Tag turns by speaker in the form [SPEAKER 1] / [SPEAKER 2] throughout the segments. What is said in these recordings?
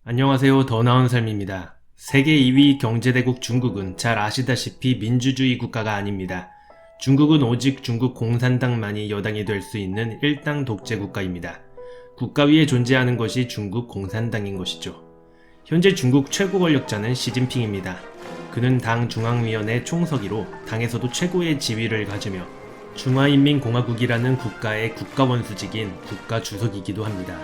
[SPEAKER 1] 안녕하세요. 더 나은 삶입니다. 세계 2위 경제대국 중국은 잘 아시다시피 민주주의 국가가 아닙니다. 중국은 오직 중국 공산당만이 여당이 될 수 있는 일당 독재 국가입니다. 국가 위에 존재하는 것이 중국 공산당인 것이죠. 현재 중국 최고 권력자는 시진핑입니다. 그는 당 중앙위원회 총서기로 당에서도 최고의 지위를 가지며 중화인민공화국이라는 국가의 국가원수직인 국가주석이기도 합니다.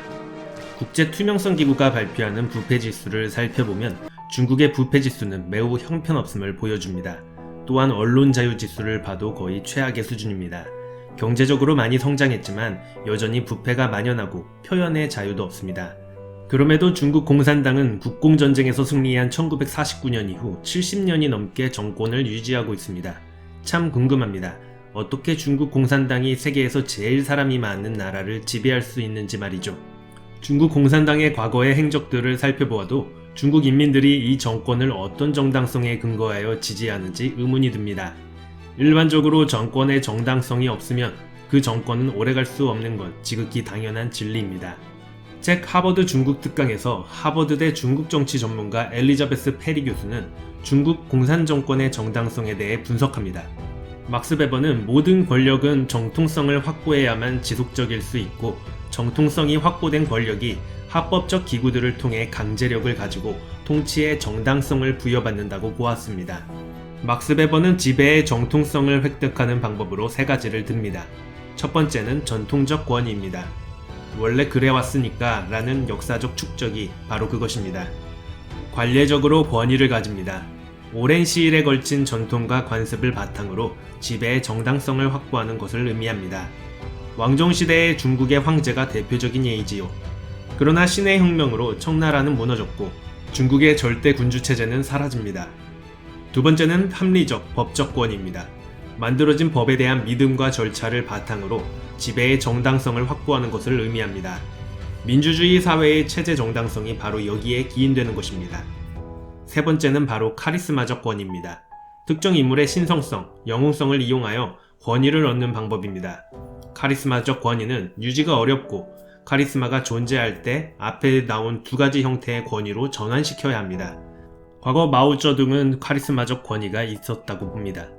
[SPEAKER 1] 국제투명성기구가 발표하는 부패지수를 살펴보면 중국의 부패지수는 매우 형편없음을 보여줍니다. 또한 언론자유지수를 봐도 거의 최악의 수준입니다. 경제적으로 많이 성장했지만 여전히 부패가 만연하고 표현의 자유도 없습니다. 그럼에도 중국 공산당은 국공전쟁에서 승리한 1949년 이후 70년이 넘게 정권을 유지하고 있습니다. 참 궁금합니다. 어떻게 중국 공산당이 세계에서 제일 사람이 많은 나라를 지배할 수 있는지 말이죠. 중국 공산당의 과거의 행적들을 살펴보아도 중국 인민들이 이 정권을 어떤 정당성에 근거하여 지지하는지 의문이 듭니다. 일반적으로 정권의 정당성이 없으면 그 정권은 오래갈 수 없는 것 지극히 당연한 진리입니다. 책 하버드 중국 특강에서 하버드대 중국 정치 전문가 엘리자베스 페리 교수는 중국 공산 정권의 정당성에 대해 분석합니다. 막스 베버는 모든 권력은 정통성을 확보해야만 지속적일 수 있고 정통성이 확보된 권력이 합법적 기구들을 통해 강제력을 가지고 통치의 정당성을 부여받는다고 보았습니다. 막스 베버는 지배의 정통성을 획득하는 방법으로 세 가지를 듭니다. 첫 번째는 전통적 권위입니다. 원래 그래왔으니까 라는 역사적 축적이 바로 그것입니다. 관례적으로 권위를 가집니다. 오랜 시일에 걸친 전통과 관습을 바탕으로 지배의 정당성을 확보하는 것을 의미합니다. 왕정시대의 중국의 황제가 대표적인 예이지요. 그러나 신의 혁명으로 청나라는 무너졌고 중국의 절대 군주체제는 사라집니다. 두 번째는 합리적, 법적 권위입니다. 만들어진 법에 대한 믿음과 절차를 바탕으로 지배의 정당성을 확보하는 것을 의미합니다. 민주주의 사회의 체제 정당성이 바로 여기에 기인되는 것입니다. 세 번째는 바로 카리스마적 권위입니다. 특정 인물의 신성성, 영웅성을 이용하여 권위를 얻는 방법입니다. 카리스마적 권위는 유지가 어렵고 카리스마가 존재할 때 앞에 나온 두 가지 형태의 권위로 전환시켜야 합니다. 과거 마오쩌둥은 카리스마적 권위가 있었다고 봅니다.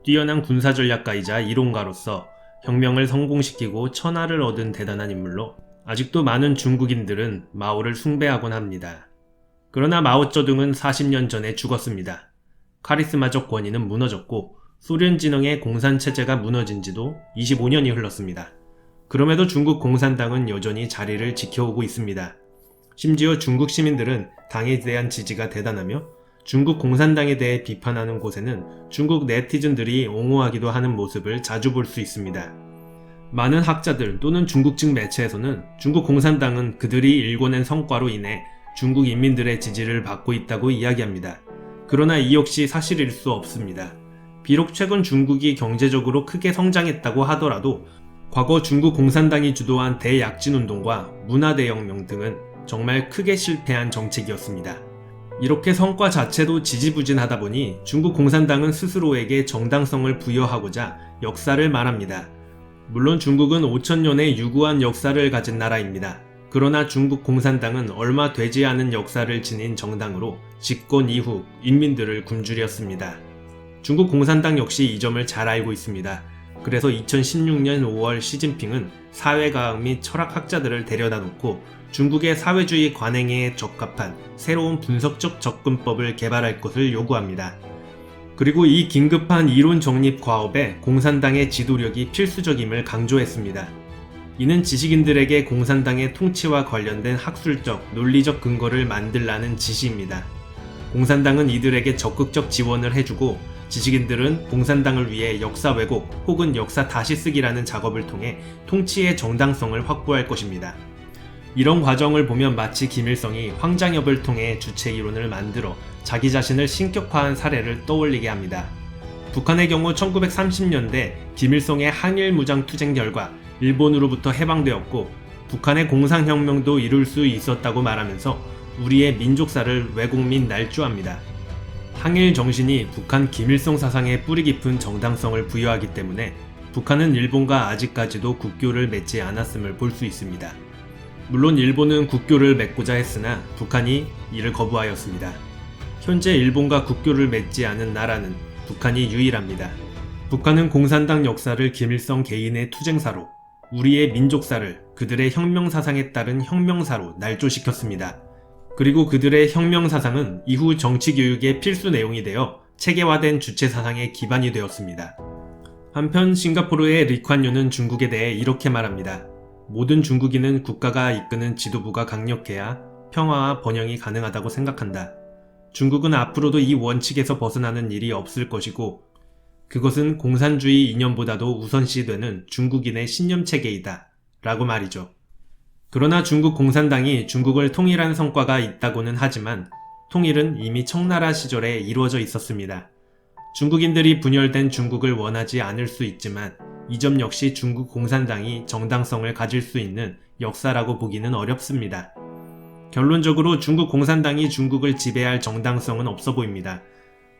[SPEAKER 1] 뛰어난 군사전략가이자 이론가로서 혁명을 성공시키고 천하를 얻은 대단한 인물로 아직도 많은 중국인들은 마오를 숭배하곤 합니다. 그러나 마오쩌둥은 40년 전에 죽었습니다. 카리스마적 권위는 무너졌고 소련 진영의 공산체제가 무너진 지도 25년이 흘렀습니다. 그럼에도 중국 공산당은 여전히 자리를 지켜오고 있습니다. 심지어 중국 시민들은 당에 대한 지지가 대단하며 중국 공산당에 대해 비판하는 곳에는 중국 네티즌들이 옹호하기도 하는 모습을 자주 볼 수 있습니다. 많은 학자들 또는 중국 측 매체에서는 중국 공산당은 그들이 일궈낸 성과로 인해 중국 인민들의 지지를 받고 있다고 이야기합니다. 그러나 이 역시 사실일 수 없습니다. 비록 최근 중국이 경제적으로 크게 성장했다고 하더라도 과거 중국 공산당이 주도한 대약진운동과 문화대혁명 등은 정말 크게 실패한 정책이었습니다. 이렇게 성과 자체도 지지부진하다 보니 중국 공산당은 스스로에게 정당성을 부여하고자 역사를 말합니다. 물론 중국은 5000년의 유구한 역사를 가진 나라입니다. 그러나 중국 공산당은 얼마 되지 않은 역사를 지닌 정당으로 집권 이후 인민들을 굶주렸습니다. 중국 공산당 역시 이 점을 잘 알고 있습니다. 그래서 2016년 5월 시진핑은 사회과학 및 철학학자들을 데려다 놓고 중국의 사회주의 관행에 적합한 새로운 분석적 접근법을 개발할 것을 요구합니다. 그리고 이 긴급한 이론 정립 과업에 공산당의 지도력이 필수적임을 강조했습니다. 이는 지식인들에게 공산당의 통치와 관련된 학술적, 논리적 근거를 만들라는 지시입니다. 공산당은 이들에게 적극적 지원을 해주고 지식인들은 공산당을 위해 역사 왜곡 혹은 역사 다시 쓰기라는 작업을 통해 통치의 정당성을 확보할 것입니다. 이런 과정을 보면 마치 김일성이 황장엽을 통해 주체이론을 만들어 자기 자신을 신격화한 사례를 떠올리게 합니다. 북한의 경우 1930년대 김일성의 항일 무장 투쟁 결과 일본으로부터 해방되었고 북한의 공산혁명도 이룰 수 있었다고 말하면서 우리의 민족사를 왜곡 및 날조합니다. 항일 정신이 북한 김일성 사상에 뿌리 깊은 정당성을 부여하기 때문에 북한은 일본과 아직까지도 국교를 맺지 않았음을 볼 수 있습니다. 물론 일본은 국교를 맺고자 했으나 북한이 이를 거부하였습니다. 현재 일본과 국교를 맺지 않은 나라는 북한이 유일합니다. 북한은 공산당 역사를 김일성 개인의 투쟁사로, 우리의 민족사를 그들의 혁명사상에 따른 혁명사로 날조시켰습니다. 그리고 그들의 혁명사상은 이후 정치교육의 필수 내용이 되어 체계화된 주체사상의 기반이 되었습니다. 한편 싱가포르의 리콴유는 중국에 대해 이렇게 말합니다. 모든 중국인은 국가가 이끄는 지도부가 강력해야 평화와 번영이 가능하다고 생각한다. 중국은 앞으로도 이 원칙에서 벗어나는 일이 없을 것이고 그것은 공산주의 이념보다도 우선시되는 중국인의 신념체계이다 라고 말이죠. 그러나 중국 공산당이 중국을 통일한 성과가 있다고는 하지만 통일은 이미 청나라 시절에 이루어져 있었습니다. 중국인들이 분열된 중국을 원하지 않을 수 있지만 이 점 역시 중국 공산당이 정당성을 가질 수 있는 역사라고 보기는 어렵습니다. 결론적으로 중국 공산당이 중국을 지배할 정당성은 없어 보입니다.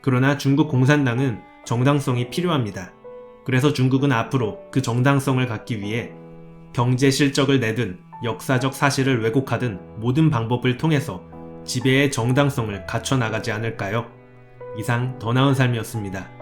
[SPEAKER 1] 그러나 중국 공산당은 정당성이 필요합니다. 그래서 중국은 앞으로 그 정당성을 갖기 위해 경제 실적을 내든 역사적 사실을 왜곡하든 모든 방법을 통해서 지배의 정당성을 갖춰 나가지 않을까요? 이상 더 나은 삶이었습니다.